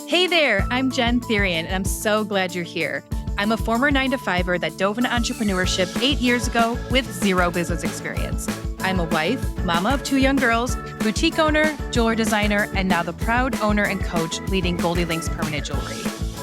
Hey there, I'm Jen Therian, and I'm so glad you're here. I'm a former 9-to-5er that dove into entrepreneurship 8 years ago with zero business experience. I'm a wife, mama of 2 young girls, boutique owner, jeweler designer, and now the proud owner and coach leading Goldie Links permanent jewelry.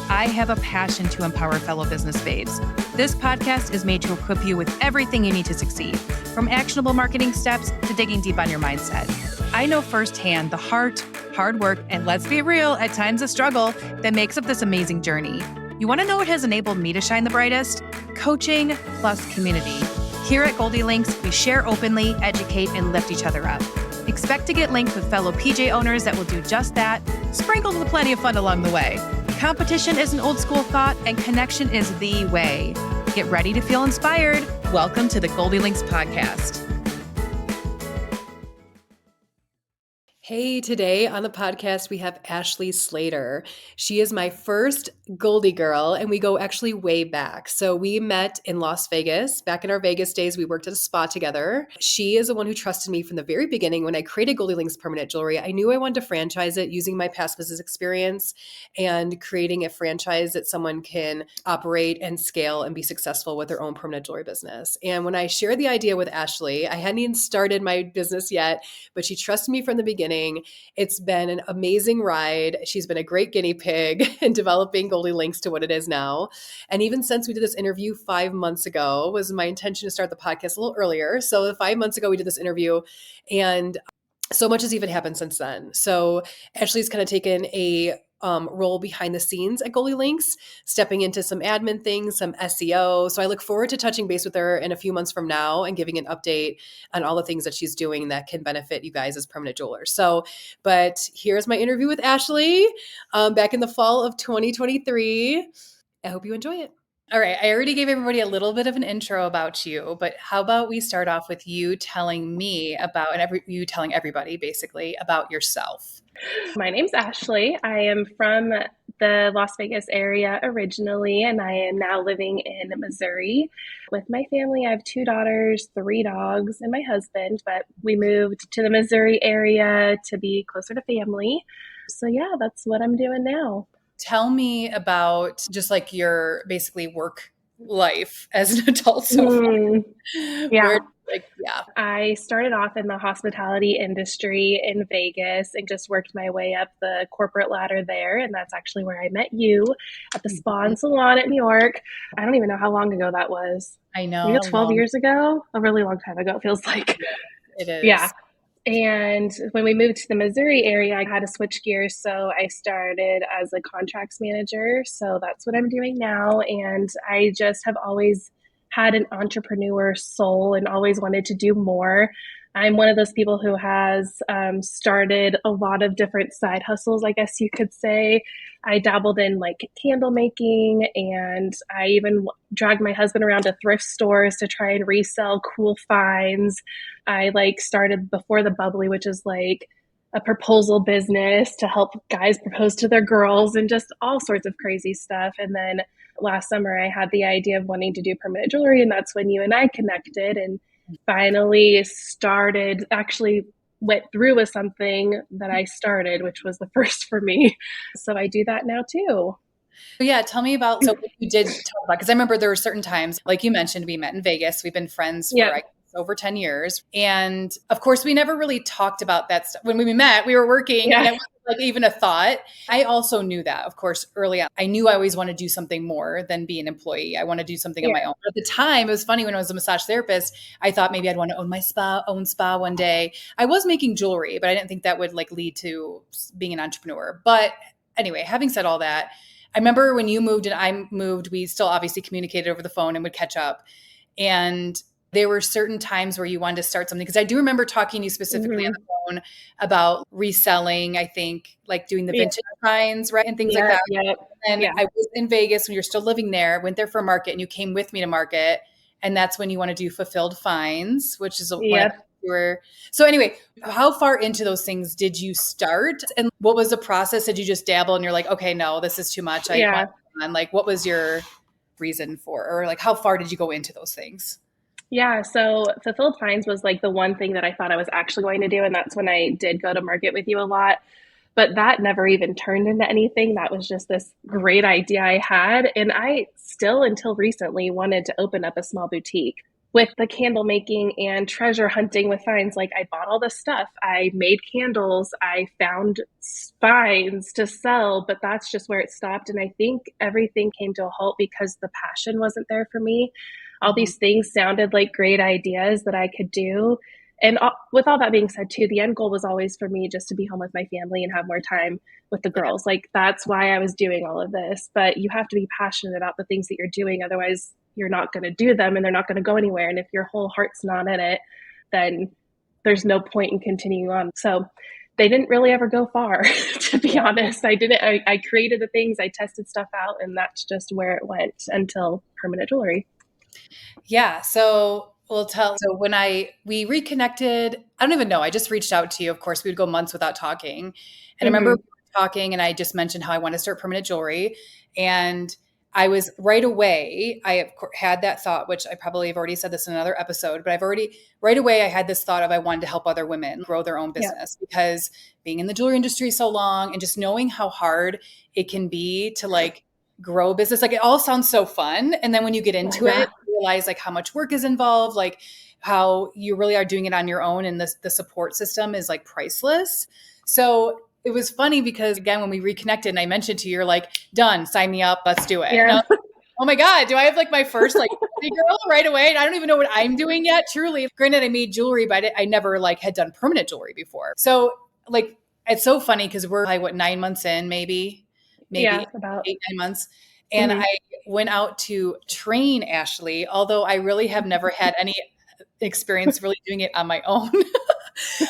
I have a passion to empower fellow business babes. This podcast is made to equip you with everything you need to succeed, from actionable marketing steps to digging deep on your mindset. I know firsthand the heart, hard work, and let's be real, at times a struggle that makes up this amazing journey. You want to know what has enabled me to shine the brightest? Coaching plus community. Here at Goldie Links, we share openly, educate, and lift each other up. Expect to get linked with fellow PJ owners that will do just that, sprinkled with plenty of fun along the way. Competition is an old school thought, and connection is the way. Get ready to feel inspired. Welcome to the Goldie Links podcast. Hey, today on the podcast, we have Ashleigh Slater. She is my first Goldie Girl, and we go actually way back. So we met in Las Vegas. Back in our Vegas days, we worked at a spa together. She is the one who trusted me from the very beginning. When I created Goldie Links Permanent Jewelry, I knew I wanted to franchise it using my past business experience and creating a franchise that someone can operate and scale and be successful with their own permanent jewelry business. And when I shared the idea with Ashleigh, I hadn't even started my business yet, but she trusted me from the beginning. It's been an amazing ride. She's been a great guinea pig in developing Goldie Links to what it is now. And even since we did this interview 5 months ago, was my intention to start the podcast a little earlier. So 5 months ago, we did this interview, and so much has even happened since then. So Ashleigh's kind of taken a role behind the scenes at Goldie Links, stepping into some admin things, some SEO. So I look forward to touching base with her in a few months from now and giving an update on all the things that she's doing that can benefit you guys as permanent jewelers. But here's my interview with Ashleigh back in the fall of 2023. I hope you enjoy it. All right. I already gave everybody a little bit of an intro about you, but how about we start off with you telling me about, and you telling everybody basically about yourself. My name's Ashleigh. I am from the Las Vegas area originally, and I am now living in Missouri with my family. I have 2 daughters, 3 dogs, and my husband, but we moved to the Missouri area to be closer to family. So yeah, that's what I'm doing now. Tell me about just like your basically work life as an adult so far. Yeah. Yeah. I started off in the hospitality industry in Vegas and just worked my way up the corporate ladder there. And that's actually where I met you at the spa and salon at New York. I don't even know how long ago that was. I know. Maybe 12 years ago, a really long time ago, it feels like. It is. Yeah. And when we moved to the Missouri area, I had to switch gears. So I started as a contracts manager. So that's what I'm doing now. And I just have always had an entrepreneur soul and always wanted to do more. I'm one of those people who has started a lot of different side hustles, I guess you could say. I dabbled in like candle making, and I even dragged my husband around to thrift stores to try and resell cool finds. I started Before the Bubbly, which is like a proposal business to help guys propose to their girls and just all sorts of crazy stuff. And then last summer, I had the idea of wanting to do permanent jewelry, and that's when you and I connected and finally went through with something that I started, which was the first for me. So I do that now too. Yeah. Tell me about, so what you did talk about, because I remember there were certain times, like you mentioned, we met in Vegas. We've been friends for over 10 years. And of course, we never really talked about that stuff. When we met, we were working and it wasn't like even a thought. I also knew that, of course, early on. I knew I always want to do something more than be an employee. I want to do something on my own. At the time, it was funny when I was a massage therapist, I thought maybe I'd want to own my own spa one day. I was making jewelry, but I didn't think that would lead to being an entrepreneur. But anyway, having said all that, I remember when you moved and I moved, we still obviously communicated over the phone and would catch up. And there were certain times where you wanted to start something. Because I do remember talking to you specifically on the phone about reselling, I think, like doing the vintage finds, right? And things like that. And I was in Vegas when you were still living there, went there for a market, and you came with me to market. And that's when you want to do fulfilled finds, which is So anyway, how far into those things did you start? And what was the process? Did you just dabble and you're like, okay, no, this is too much. What was your reason for, or how far did you go into those things? Yeah, so fulfilled finds was the one thing that I thought I was actually going to do. And that's when I did go to market with you a lot. But that never even turned into anything. That was just this great idea I had. And I still, until recently, wanted to open up a small boutique with the candle making and treasure hunting with finds. Like, I bought all this stuff. I made candles. I found finds to sell, but that's just where it stopped. And I think everything came to a halt because the passion wasn't there for me. All Mhm. these things sounded like great ideas that I could do. And with all that being said, too, the end goal was always for me just to be home with my family and have more time with the Yeah. girls. Like, that's why I was doing all of this. But you have to be passionate about the things that you're doing. Otherwise, you're not going to do them and they're not going to go anywhere. And if your whole heart's not in it, then there's no point in continuing on. So they didn't really ever go far, to be Yeah. honest. I created the things, I tested stuff out, and that's just where it went until permanent jewelry. Yeah. So we'll tell. So when we reconnected, I don't even know. I just reached out to you. Of course, we would go months without talking. And I remember we Mm-hmm. were talking, and I just mentioned how I want to start permanent jewelry. And I was right away, I had that thought, which I probably have already said this in another episode, but right away, I had this thought of I wanted to help other women grow their own Yeah. business because being in the jewelry industry so long and just knowing how hard it can be to like grow a business, like it all sounds so fun. And then when you get into Yeah. it, you realize like how much work is involved, like how you really are doing it on your own. And the support system is like priceless. So it was funny because again, when we reconnected and I mentioned to you, you're like, done, sign me up, let's do it. And I Yeah. was like, oh my God, do I have like my first like Goldie Girl right away? And I don't even know what I'm doing yet. Truly, granted, I made jewelry, but I never like had done permanent jewelry before. So like, it's so funny because we're like what 9 months in, maybe Yeah. About. 8, 9 months. And Mm-hmm. I went out to train Ashleigh, although I really have never had any experience really doing it on my own.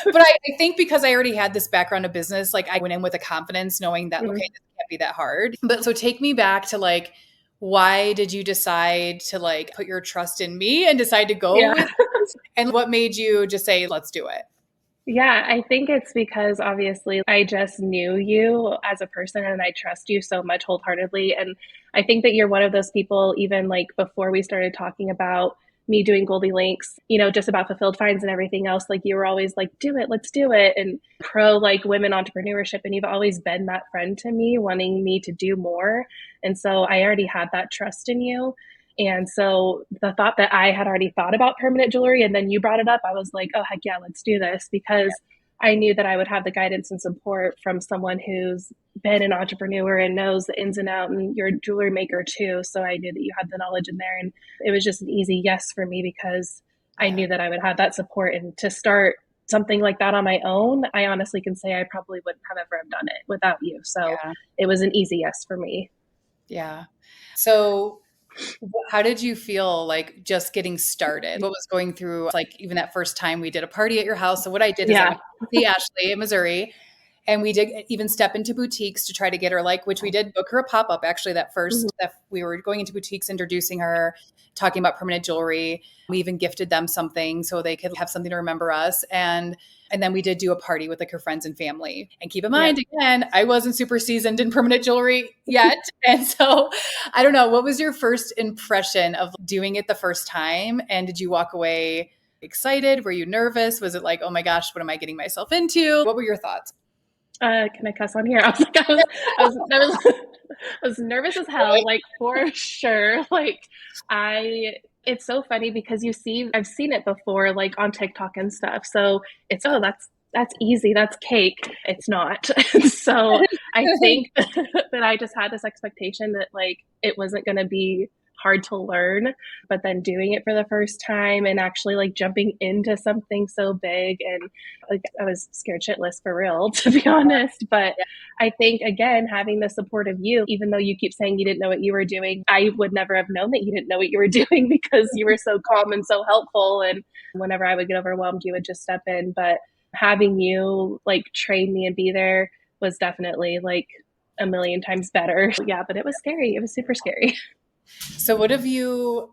But I think because I already had this background of business, like I went in with a confidence knowing that, okay, Mm-hmm. this can't be that hard. But so take me back to like, why did you decide to like put your trust in me and decide to go Yeah. with this? And what made you just say, let's do it? Yeah, I think it's because obviously I just knew you as a person and I trust you so much wholeheartedly. And I think that you're one of those people, even like before we started talking about me doing Goldie Links, just about fulfilled finds and everything else, like you were always like, do it, let's do it. And pro like women entrepreneurship. And you've always been that friend to me, wanting me to do more. And so I already had that trust in you. And so the thought that I had already thought about permanent jewelry and then you brought it up, I was like, oh, heck yeah, let's do this because I knew that I would have the guidance and support from someone who's been an entrepreneur and knows the ins and outs, and you're a jewelry maker too. So I knew that you had the knowledge in there. And it was just an easy yes for me because I Yeah. knew that I would have that support. And to start something like that on my own, I honestly can say I probably wouldn't have ever have done it without you. So Yeah. it was an easy yes for me. Yeah. So how did you feel like just getting started? What was going through like even that first time we did a party at your house? So what I did is I Yeah. went to see Ashleigh in Missouri and we did even step into boutiques to try to get her like, which we did book her a pop-up actually that Mm-hmm. first that we were going into boutiques, introducing her, talking about permanent jewelry. We even gifted them something so they could have something to remember us. And then we did do a party with like her friends and family. And keep in Yeah. mind, again, I wasn't super seasoned in permanent jewelry yet. And so I don't know, what was your first impression of doing it the first time? And did you walk away excited? Were you nervous? Was it like, oh my gosh, what am I getting myself into? What were your thoughts? Can I cuss on here? I was like, I was, I was nervous as hell, like for sure. Like it's so funny because I've seen it before, like on TikTok and stuff. So it's, oh, that's easy. That's cake. It's not. So I think that I just had this expectation that like it wasn't going to be hard to learn, but then doing it for the first time and actually like jumping into something so big, and like I was scared shitless for real, to be honest. But I think again, having the support of you, even though you keep saying you didn't know what you were doing, I would never have known that you didn't know what you were doing because you were so calm and so helpful. And whenever I would get overwhelmed, you would just step in. But having you like train me and be there was definitely like a million times better. Yeah, but it was scary. It was super scary. So what have you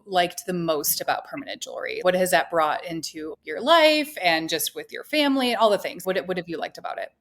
liked the most about permanent jewelry? What has that brought into your life and just with your family and all the things? What have you liked about it?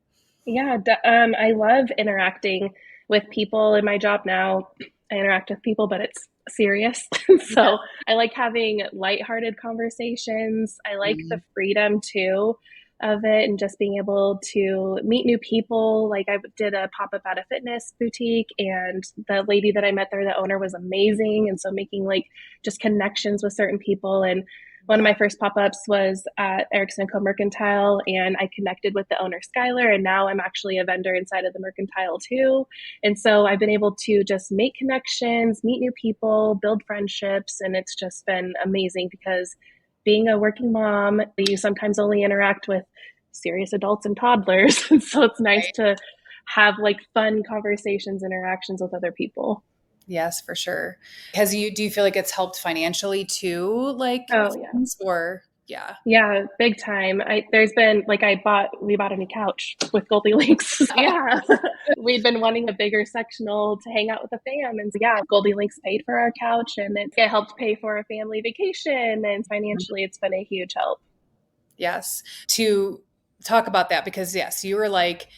Yeah, I love interacting with people in my job now. I interact with people, but it's serious. Yeah. So I like having lighthearted conversations. I like Mhm. the freedom too. of it and just being able to meet new people. Like I did a pop up at a fitness boutique, and the lady that I met there, the owner, was amazing. And so making like just connections with certain people. And one of Yeah. my first pop ups was at Erickson and Co. Mercantile, and I connected with the owner, Skylar, and now I'm actually a vendor inside of the Mercantile too. And so I've been able to just make connections, meet new people, build friendships, and it's just been amazing because being a working mom, you sometimes only interact with serious adults and toddlers. So it's nice Right. to have like fun conversations, interactions with other people. Yes, for sure. Do you feel like it's helped financially too, like Oh yeah. things or yeah. Yeah, big time. There's been like we bought a new couch with Goldie Links. Yeah. We've been wanting a bigger sectional to hang out with the fam. And so, yeah, Goldie Links paid for our couch, and it helped pay for a family vacation. And financially, it's been a huge help. Yes. To talk about that because yes, you were like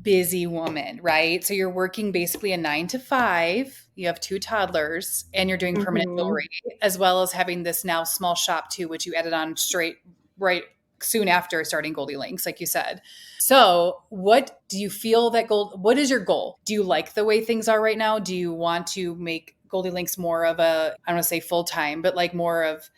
busy woman, right? So you're working basically a 9 to 5. You have two toddlers and you're doing permanent Hmm. jewelry as well as having this now small shop too, which you added on straight right soon after starting Goldie Links, like you said. So what do you feel that what is your goal? Do you like the way things are right now? Do you want to make Goldie Links more of a, I don't want to say full time, but like more of,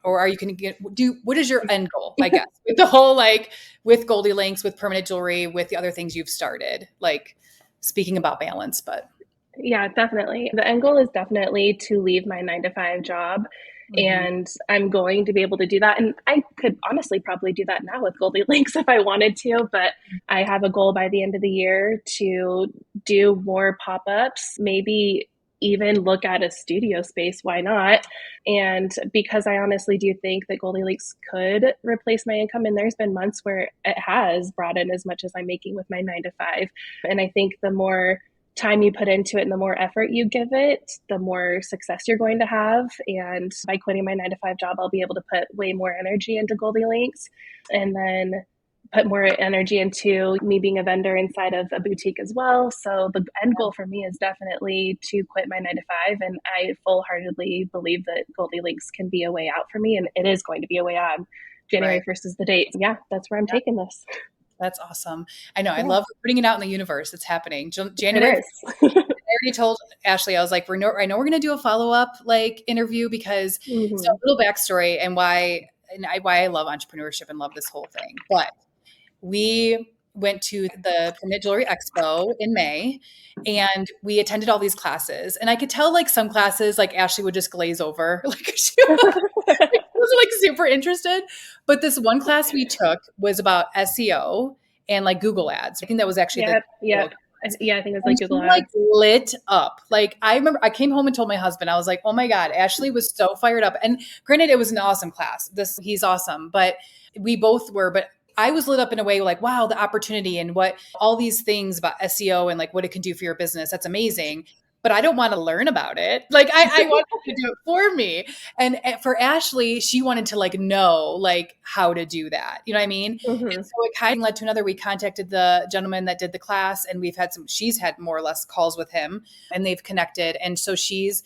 or are you going to what is your end goal, I guess, with the whole like with Goldie Links, with permanent jewelry, with the other things you've started. Like speaking about balance, but Yeah, definitely. The end goal is definitely to leave my 9 to 5 job. mhm, And I'm going to be able to do that. And I could honestly probably do that now with Goldie Links if I wanted to. But I have a goal by the end of the year to do more pop ups, maybe even look at a studio space. Why not? And because I honestly do think that Goldie Links could replace my income. And there's been months where it has brought in as much as I'm making with my 9 to 5. And I think the more time you put into it and the more effort you give it, the more success you're going to have. And by quitting my 9 to 5 job, I'll be able to put way more energy into Goldie Links, and then put more energy into me being a vendor inside of a boutique as well. So the end goal for me is definitely to quit my 9 to 5. And I full heartedly believe that Goldie Links can be a way out for me. And it is going to be a way out. right. January 1st is the date. Yeah, that's where I'm Yeah, taking this. that's awesome. I know. I Yeah, love putting it out in the universe. It's happening. it January. is. I already told Ashley, I was like, I know we're going to do a follow up like interview because so Hmm. a little backstory why I love entrepreneurship and love this whole thing. But we went to the Permanent Jewelry Expo in May and we attended all these classes. And I could tell like some classes, like Ashley would just glaze over. She wasn't like super interested. But this one class we took was about SEO and like Google ads. I think that was actually the Yep, title yep. of the class. Yeah, I think it's And like she Google like Ads. lit up. Like I remember I came home and told my husband, I was like, oh my God, Ashley was so fired up. And granted, it was an awesome class. He's awesome, but we both were, but I was lit up in a way like, wow, the opportunity and what all these things about SEO and like what it can do for your business. That's amazing. But I don't want to learn about it. Like I want them to do it for me. And for Ashley, she wanted to like know like how to do that. You know what I mean? And Hmm. so it kind of led to another. We contacted the gentleman that did the class and she's had more or less calls with him and they've connected. And so she's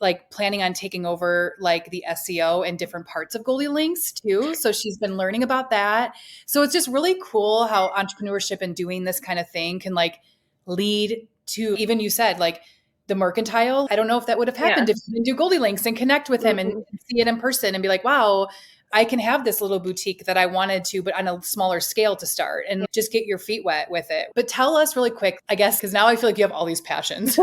like planning on taking over like the SEO and different parts of Goldie Links too. So she's been learning about that. So it's just really cool how entrepreneurship and doing this kind of thing can like lead to even you said like the mercantile. I don't know if that would have Yeah. happened if you didn't do Goldie Links and connect with him and Hmm. see it in person and be like, wow, I can have this little boutique that I wanted to, but on a smaller scale to start and just get your feet wet with it. But tell us really quick, I guess, because now I feel like you have all these passions.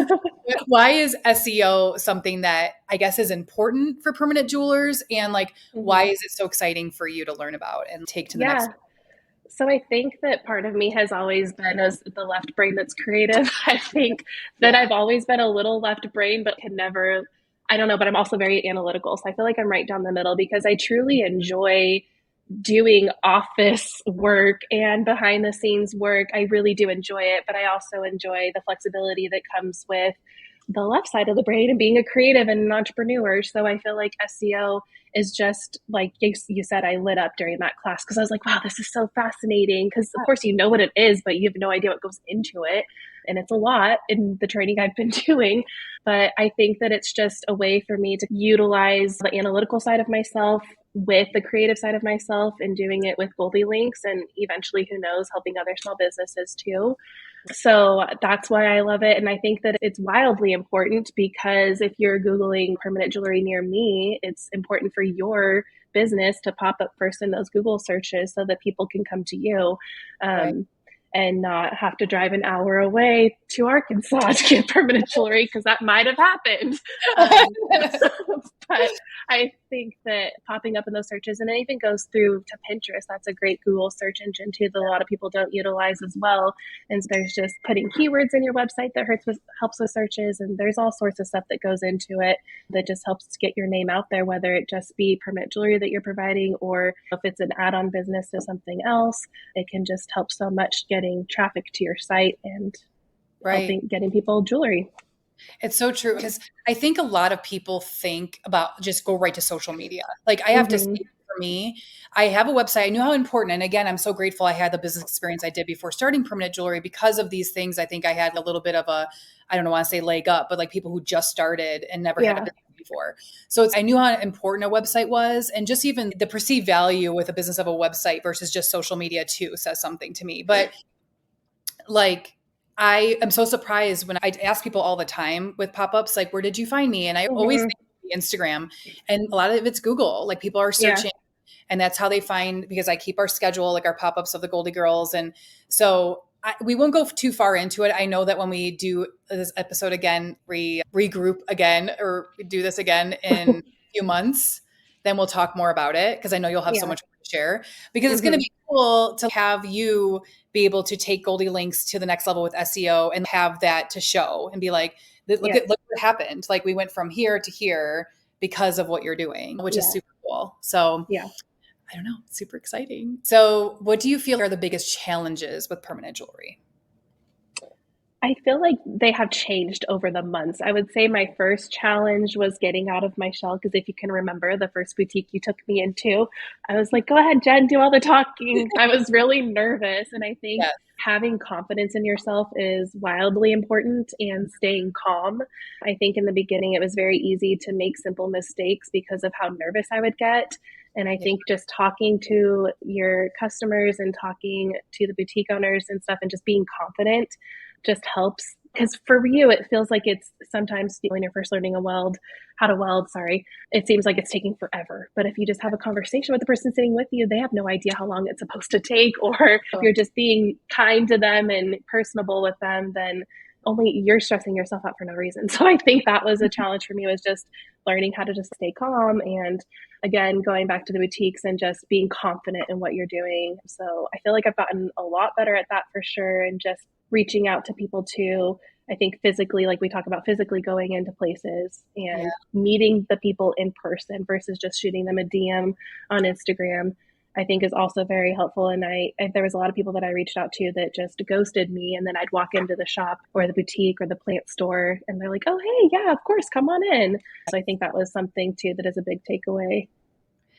Why is SEO something that I guess is important for permanent jewelers? And like, why Hmm. is it so exciting for you to learn about and take to the Yeah. next? So I think that part of me has always been as the left brain that's creative. I think that Yeah. I've always been a little left brain, but can never, I don't know, but I'm also very analytical. So I feel like I'm right down the middle because I truly enjoy doing office work and behind the scenes work. I really do enjoy it, but I also enjoy the flexibility that comes with the left side of the brain and being a creative and an entrepreneur. So I feel like SEO is just like you said, I lit up during that class because I was like, wow, this is so fascinating. Because, of course, you know what it is, but you have no idea what goes into it. And it's a lot in the training I've been doing. But I think that it's just a way for me to utilize the analytical side of myself with the creative side of myself and doing it with Goldie Links and eventually, who knows, helping other small businesses too. So that's why I love it. And I think that it's wildly important because if you're Googling permanent jewelry near me, it's important for your business to pop up first in those Google searches so that people can come to you. Right. Um, and not have to drive an hour away to Arkansas to get permanent jewelry because that might have happened. Um, but I think that popping up in those searches, and it even goes through to Pinterest. That's a great Google search engine too that a lot of people don't utilize as well. And so there's just putting keywords in your website that helps with searches, and there's all sorts of stuff that goes into it that just helps to get your name out there, whether it just be permanent jewelry that you're providing or if it's an add-on business to something else. It can just help so much getting traffic to your site and Right. helping getting people jewelry. It's so true because I think a lot of people think about just go right to social media. Like I have to say Mm-hmm. for me, I have a website. I knew how important, and again, I'm so grateful I had the business experience I did before starting permanent jewelry because of these things. I think I had a little bit of a, I don't want to say leg up, but like people who just started and never had a Yeah. business before. So I knew how important a website was. And just even the perceived value with a business of a website versus just social media too says something to me. But like I am so surprised when I ask people all the time with pop-ups, like, where did you find me? And I always Mm-hmm. think Instagram, and a lot of it's Google. Like people are Yeah. searching and that's how they find, because I keep our schedule, like our pop-ups of the Goldie Girls. And so we won't go too far into it. I know that when we do this episode again, regroup again, or do this again in a few months, then we'll talk more about it. Cause I know you'll have so Yeah. much more to share, because it's going to Mm-hmm. be cool to have you be able to take Goldie Links to the next level with SEO and have that to show and be like, Yeah. look what happened. Like we went from here to here because of what you're doing, which is Yeah. super cool. So Yeah. I don't know, it's super exciting. So what do you feel are the biggest challenges with permanent jewelry? I feel like they have changed over the months. I would say my first challenge was getting out of my shell because if you can remember the first boutique you took me into, I was like, go ahead, Jen, do all the talking. I was really nervous. And I think Yes. having confidence in yourself is wildly important and staying calm. I think in the beginning it was very easy to make simple mistakes because of how nervous I would get. And I Yeah. think just talking to your customers and talking to the boutique owners and stuff and just being confident just helps because for you it feels like it's sometimes when you're first learning how to weld, sorry, it seems like it's taking forever. But if you just have a conversation with the person sitting with you, they have no idea how long it's supposed to take. Or if you're just being kind to them and personable with them, then only you're stressing yourself out for no reason. So I think that was a challenge for me, was just learning how to just stay calm and again going back to the boutiques and just being confident in what you're doing. So I feel like I've gotten a lot better at that for sure, and just reaching out to people too. I think physically, like we talk about physically going into places Yeah. and meeting the people in person versus just shooting them a DM on Instagram, I think is also very helpful. And there was a lot of people that I reached out to that just ghosted me. And then I'd walk into the shop or the boutique or the plant store and they're like, oh, hey, yeah, of course, come on in. So I think that was something too that is a big takeaway.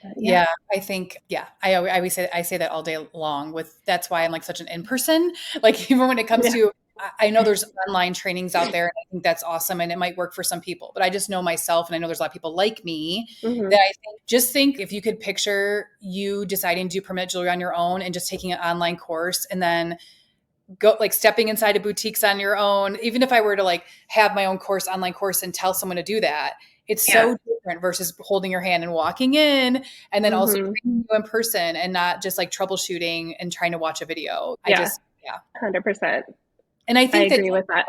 But yeah. Yeah, I think, yeah, I always say, I say that all day long with, that's why I'm like such an in-person, like even when it comes Yeah. to, I know there's online trainings out there and I think that's awesome and it might work for some people, but I just know myself and I know there's a lot of people like me Mm-hmm. that I think, just think if you could picture you deciding to do permanent jewelry on your own and just taking an online course and then go like stepping inside of boutiques on your own. Even if I were to like have my own course, online course, and tell someone to do that, it's Yeah. so different versus holding your hand and walking in and then also Mm-hmm. training you in person and not just like troubleshooting and trying to watch a video. I Yeah. just, yeah. 100%. And I I think that agree with that.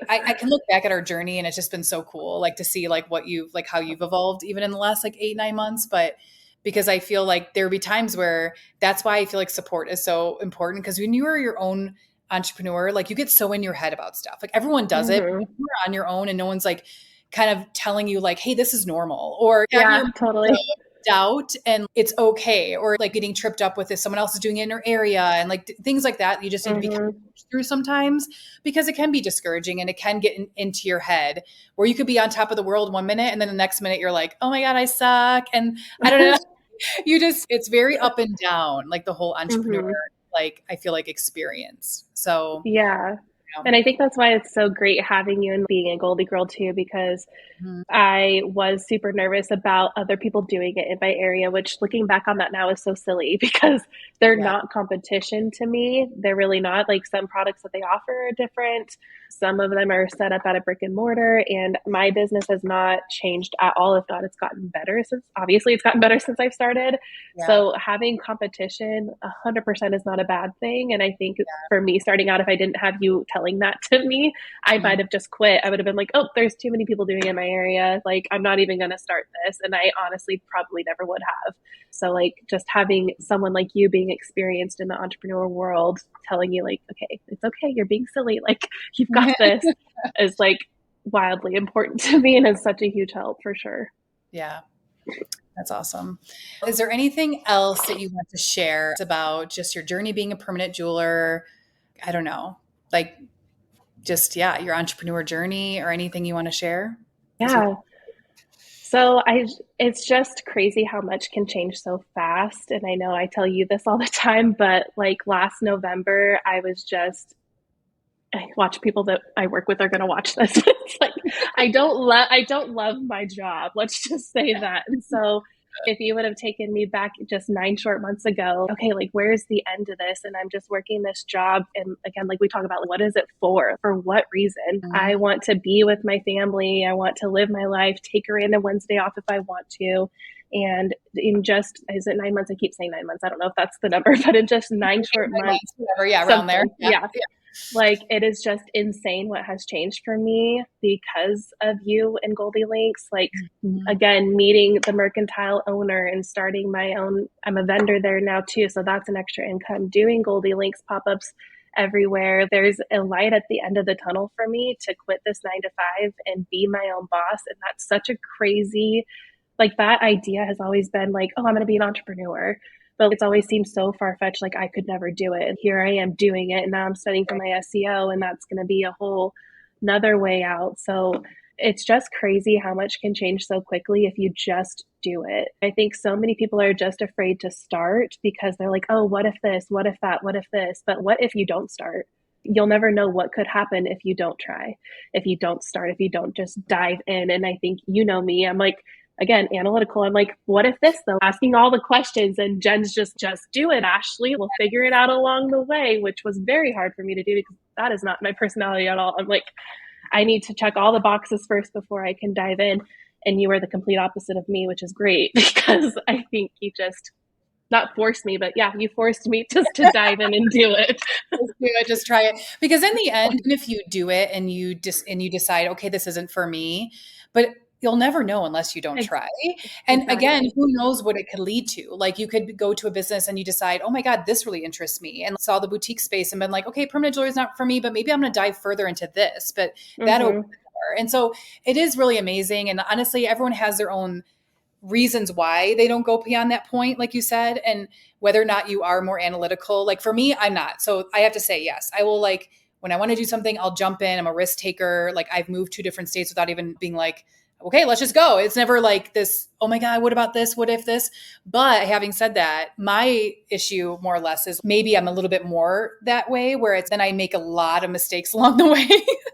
like, I can look back at our journey and it's just been so cool, like to see like what you've, like how you've evolved even in the last like 8, 9 months. But because I feel like there'll be times where that's why I feel like support is so important. Because when you are your own entrepreneur, like you get so in your head about stuff. Like everyone does it. But Mm-hmm. when you're on your own and no one's like kind of telling you like, hey, this is normal. Or have Yeah, your totally. doubt and it's okay. Or like getting tripped up with if someone else is doing it in your area and like things like that. You just need to be Mm-hmm. through sometimes because it can be discouraging and it can get into your head where you could be on top of the world 1 minute and then the next minute you're like, oh my God, I suck. And I don't know. It's very up and down, like the whole entrepreneur, Mm-hmm. like I feel like experience. So, Yeah. yeah. And I think that's why it's so great having you and being a Goldie Girl too, because Mhm. I was super nervous about other people doing it in my area, which looking back on that now is so silly because they're Yeah. not competition to me. They're really not. Like some products that they offer are different. Some of them are set up at a brick and mortar, and my business has not changed at all. If not, it's gotten better since obviously it's gotten better since I've started. Yeah. So having competition 100% is not a bad thing. And I think for me starting out, if I didn't have you telling that to me, I Mhm. might have just quit. I would have been like, oh, there's too many people doing it in my area. Like, I'm not even going to start this. And I honestly probably never would have. So, like, just having someone like you being experienced in the entrepreneur world telling you, like, okay, it's okay. You're being silly. Like, you've got this is like wildly important to me and is such a huge help for sure. Yeah. That's awesome. Is there anything else that you want to share about just your journey being a permanent jeweler? I don't know, like just, yeah, your entrepreneur journey or anything you want to share as we. Yeah. So it's just crazy how much can change so fast. And I know I tell you this all the time, but like last November, I watch people that I work with are going to watch this. It's like I don't love my job. Let's just say that. And so if you would have taken me back just 9 short months ago, okay, like where's the end of this? And I'm just working this job. And again, like we talk about, like, what is it for? For what reason? I Mhm. want to be with my family. I want to live my life, take a random Wednesday off if I want to. And in just, is it 9 months? I keep saying 9 months. I don't know if that's the number, but in just 9 short months, Whatever, yeah, around there. something. Yeah. Yeah, like it is just insane what has changed for me because of you and Goldie Links. Like Mhm. again, meeting the mercantile owner and starting my own. I'm a vendor there now too, so that's an extra income. Doing Goldie Links pop-ups everywhere. There's a light at the end of the tunnel for me to quit this 9 to 5 and be my own boss. And that's such a crazy, like that idea has always been like, oh, I'm going to be an entrepreneur. But it's always seemed so far fetched, like I could never do it. And here I am doing it. And now I'm studying for my SEO, and that's going to be a whole another way out. So it's just crazy how much can change so quickly if you just do it. I think so many people are just afraid to start because they're like, oh, what if this? What if that? What if this? But what if you don't start? You'll never know what could happen if you don't try, if you don't start, if you don't just dive in. And I think, you know me, I'm like, again, analytical. I'm like, what if this though? Asking all the questions, and Jen's just do it, Ashleigh. We'll figure it out along the way, which was very hard for me to do because that is not my personality at all. I'm like, I need to check all the boxes first before I can dive in. And you are the complete opposite of me, which is great because I think you just not forced me, but yeah, you forced me just to dive in and do it. Just do it, just try it. Because in the end, even if you do it and you decide, okay, this isn't for me, but you'll never know unless you don't try. And again, Exactly. who knows what it could lead to? Like you could go to a business and you decide, oh my God, this really interests me, and saw the boutique space and been like, okay, permanent jewelry is not for me, but maybe I'm going to dive further into this. But that opened Mm-hmm. the door. And so it is really amazing. And honestly, everyone has their own reasons why they don't go beyond that point, like you said, and whether or not you are more analytical. Like for me, I'm not. So I have to say, yes, I will like when I want to do something, I'll jump in. I'm a risk taker. Like I've moved to different states without even being like, okay, let's just go. It's never like this, oh my God, what about this? What if this? But having said that, my issue more or less is maybe I'm a little bit more that way where it's then I make a lot of mistakes along the way.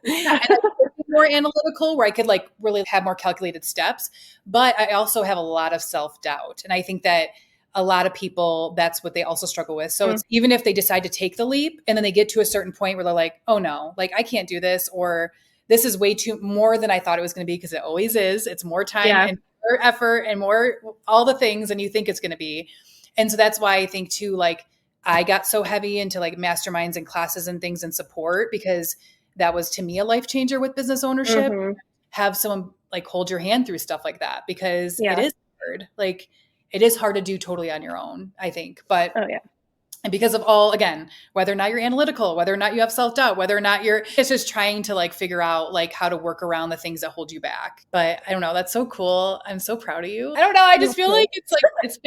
Yeah. And I could be more analytical where I could like really have more calculated steps. But I also have a lot of self-doubt. And I think that a lot of people, that's what they also struggle with. So it's even if they decide to take the leap and then they get to a certain point where they're like, oh no, like I can't do this, or this is way too more than I thought it was going to be, because it always is. It's more time Yeah. and more effort and more all the things than you think it's going to be. And so that's why I think too, like I got so heavy into like masterminds and classes and things and support, because that was to me a life changer with business ownership. Mm-hmm. Have someone like hold your hand through stuff like that, because it Yeah. is hard. Like it is hard to do totally on your own, I think. But Oh, yeah. And because of all, again, whether or not you're analytical, whether or not you have self-doubt, whether or not it's just trying to like figure out like how to work around the things that hold you back. But I don't know. That's so cool. I'm so proud of you. I don't know. I just feel like it's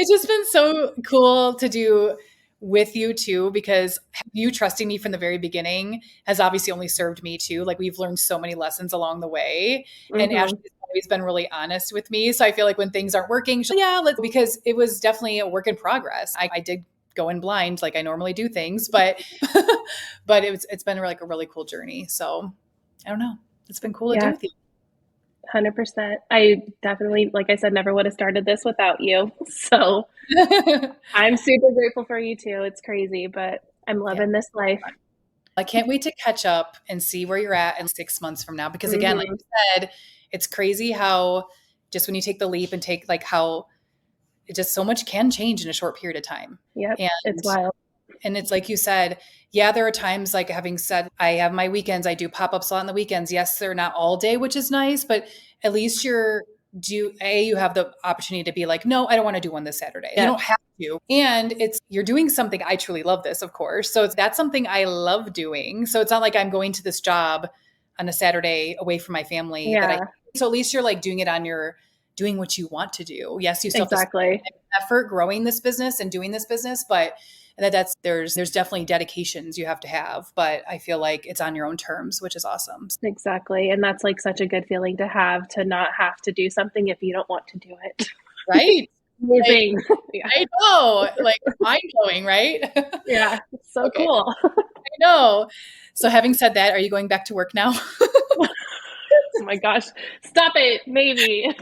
just been so cool to do with you too, because you trusting me from the very beginning has obviously only served me too. Like we've learned so many lessons along the way. And Mm-hmm. Ashley's always been really honest with me. So I feel like when things aren't working, because it was definitely a work in progress. I did go in blind like I normally do things, but but it's been like a really cool journey. So I don't know. It's been cool to do Yeah, with you. 100%. I definitely, like I said, never would have started this without you. So I'm super grateful for you too. It's crazy, but I'm Yeah. loving this life. I can't wait to catch up and see where you're at in 6 months from now. Because again, like Mm-hmm. you said, it's crazy how just when you take the leap and take like how it just so much can change in a short period of time. Yep, it's And wild. it's like you said, yeah, there are times like having said, I have my weekends, I do pop-ups a lot on the weekends. Yes, they're not all day, which is nice, but at least you have the opportunity to be like, no, I don't want to do one this Saturday. You Yeah, don't have to. And you're doing something. I truly love this, of course. So that's something I love doing. So it's not like I'm going to this job on a Saturday away from my family yeah, so at least you're like doing what you want to do. Yes, you still have to exactly. effort growing this business and doing this business, but there's definitely dedications you have to have, but I feel like it's on your own terms, which is awesome. Exactly. And that's like such a good feeling to have, to not have to do something if you don't want to do it. Right? Like, Amazing. Yeah. I know, like mind blowing, right? Yeah. It's so Okay, cool. I know. So having said that, are you going back to work now? Oh my gosh. Stop it. Maybe.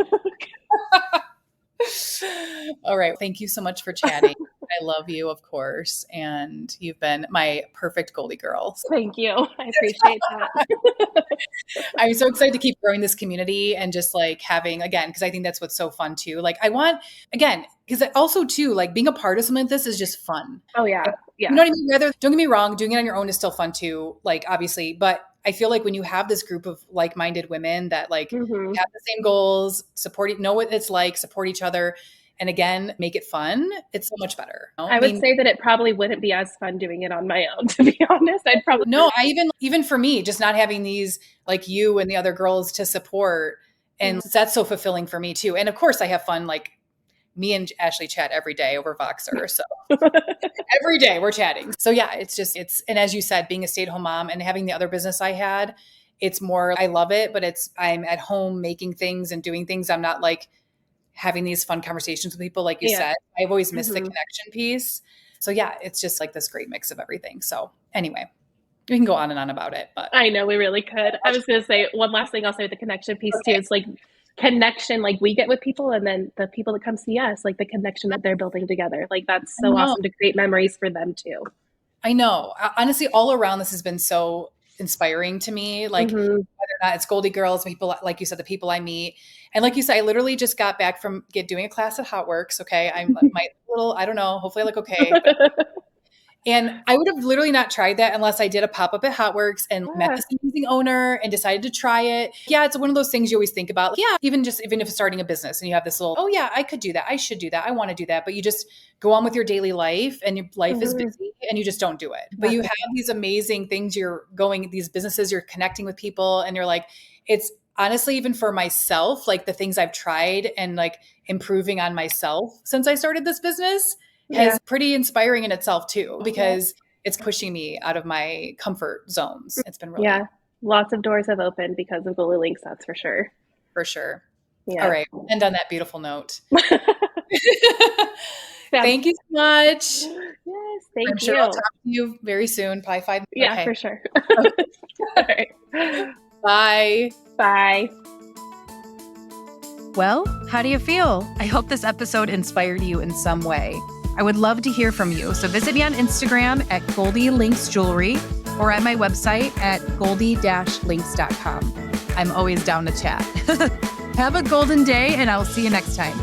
All right. Thank you so much for chatting. I love you, of course, and you've been my perfect Goldie girl. Thank you. I appreciate that. I'm so excited to keep growing this community and just like having again, because I think that's what's so fun too. Like I want again, because also too, like being a part of something like this is just fun. Oh yeah. You Yeah. know what I mean? Rather, don't get me wrong, doing it on your own is still fun too, like obviously, but I feel like when you have this group of like-minded women that like Hmm. have the same goals, know what it's like, support each other, and again, make it fun, it's so much better. You know? I I would mean, say that it probably wouldn't be as fun doing it on my own, to be honest. I'd probably, no, I even for me, just not having these like you and the other girls to support, and Mhm. that's so fulfilling for me too. And of course, I have fun. Like me and Ashleigh chat every day over Voxer, so every day we're chatting. So yeah, and as you said, being a stay-at-home mom and having the other business I had, it's more I love it, but I'm at home making things and doing things. I'm not like having these fun conversations with people, like you Yeah. said. I've always missed the Hmm. connection piece. So yeah, it's just like this great mix of everything. So anyway, we can go on and on about it, but I know we really could. I was going to say one last thing I'll say with the connection piece too. okay. It's like connection, like we get with people, and then the people that come see us, like the connection that they're building together. Like that's I so know. awesome to create memories for them too. I know. Honestly, all around this has been so inspiring to me. Like Hmm. whether or not it's Goldie Girls, people like you said, the people I meet, and like you said, I literally just got back from doing a class at Hot Works. Okay, I'm my little. I don't know. Hopefully, I look okay. But and I would have literally not tried that unless I did a pop up at Hotworks and met Yeah. this amazing owner and decided to try it. Yeah, it's one of those things you always think about. Yeah, even if it's starting a business and you have this little, oh yeah, I could do that. I should do that. I want to do that. But you just go on with your daily life and your life is Hmm. busy and you just don't do it. But you have these amazing things these businesses, you're connecting with people and you're like, it's honestly, even for myself, like the things I've tried and like improving on myself since I started this business Yeah. has pretty inspiring in itself too, because it's pushing me out of my comfort zones. It's been Yeah. really Lots of doors have opened because of Goldie Links, that's for sure. for sure. All Yeah. right. End on that beautiful note. Sounds Thank you so much. yes, I'm thank sure I'll you. talk to you very soon. Probably 5. Yeah, Okay. for sure. All right. Bye. Bye. Well, how do you feel? I hope this episode inspired you in some way. I would love to hear from you. So visit me on Instagram at Goldie Links Jewelry or at my website at goldie-links.com. I'm always down to chat. Have a golden day and I'll see you next time.